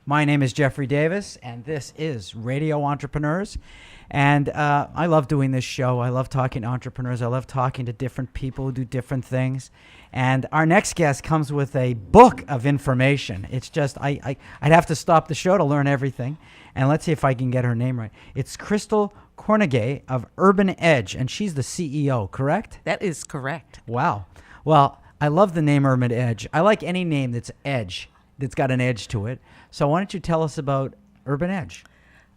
My name is Jeffrey Davis, and this is Radio Entrepreneurs. And I love doing this show. I love talking to entrepreneurs. I love talking to different people who do different things. And our next guest comes with a book of information. It's just, I'd have to stop the show to learn everything. And let's see if I can get her name right. It's Chrystal Kornegay of Urban Edge, and she's the CEO, correct? That is correct. Wow. Well, I love the name Urban Edge. I like any name that's edge, that's got an edge to it. So why don't you tell us about Urban Edge?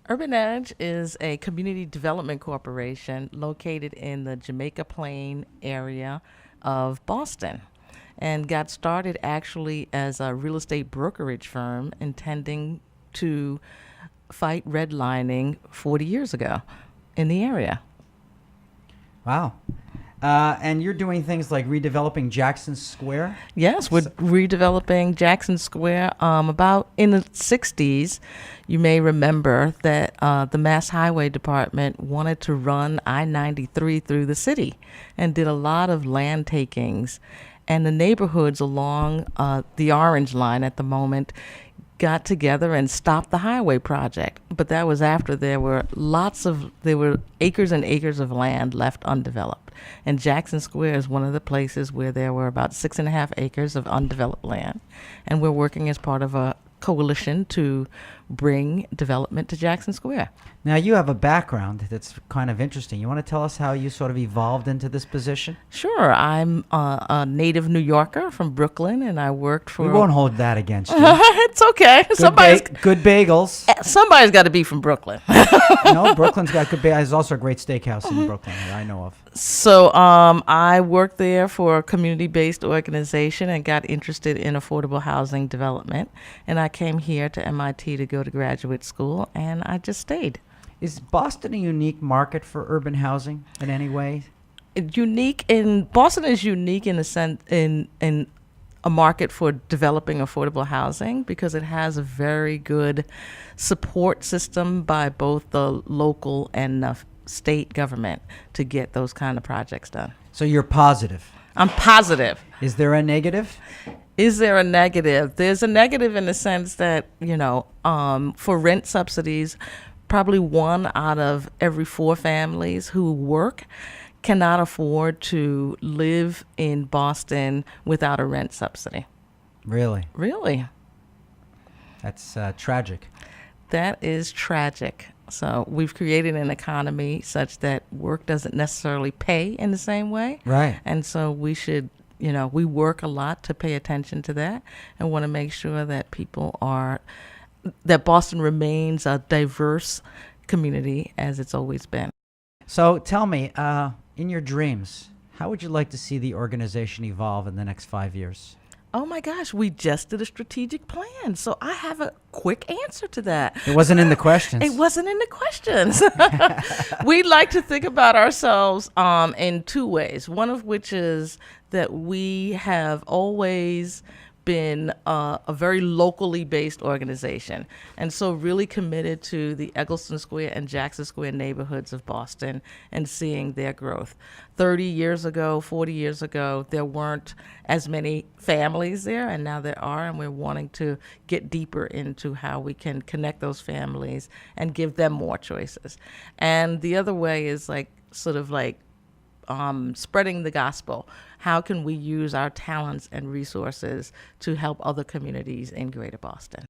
Urban Edge is a community development corporation located in the Jamaica Plain area of Boston, and got started actually as a real estate brokerage firm intending to fight redlining 40 years ago in the area. Wow. And you're doing things like redeveloping Jackson Square? Yes, we're redeveloping Jackson Square. About in the 60s, you may remember that the Mass Highway Department wanted to run I-93 through the city and did a lot of land takings. And the neighborhoods along the Orange Line at the moment got together and stopped the highway project. But that was after there were acres and acres of land left undeveloped. And Jackson Square is one of the places where there were about 6.5 acres of undeveloped land. And we're working as part of a coalition to bring development to Jackson Square. Now, you have a background that's kind of interesting. You want to tell us how you sort of evolved into this position? Sure. I'm a native New Yorker from Brooklyn, and I worked for... We won't hold that against you. It's okay. Good bagels. Somebody's got to be from Brooklyn. No, Brooklyn's got good bagels. There's also a great steakhouse in Brooklyn that I know of. So I worked there for a community-based organization and got interested in affordable housing development. And I came here to MIT to go to graduate school, and I just stayed. Is Boston a unique market for urban housing in any way? Boston is unique in a sense in a market for developing affordable housing because it has a very good support system by both the local and the state government to get those kind of projects done. So you're positive? I'm positive. Is there a negative? Is there a negative? There's a negative in the sense that, for rent subsidies, probably 1 out of every 4 families who work cannot afford to live in Boston without a rent subsidy. Really? Really. That's tragic. That is tragic. So we've created an economy such that work doesn't necessarily pay in the same way. Right. And so we should, we work a lot to pay attention to that and want to make sure that that Boston remains a diverse community as it's always been. So tell me, in your dreams, how would you like to see the organization evolve in the next 5 years? Oh my gosh, we just did a strategic plan. So I have a quick answer to that. It wasn't in the questions. It wasn't in the questions. We like to think about ourselves in 2 ways. One of which is that we have always been a very locally based organization, and so really committed to the Eggleston Square and Jackson Square neighborhoods of Boston and seeing their growth. 30 years ago, 40 years ago, there weren't as many families there, and now there are, and we're wanting to get deeper into how we can connect those families and give them more choices. And the other way is spreading the gospel. How can we use our talents and resources to help other communities in Greater Boston?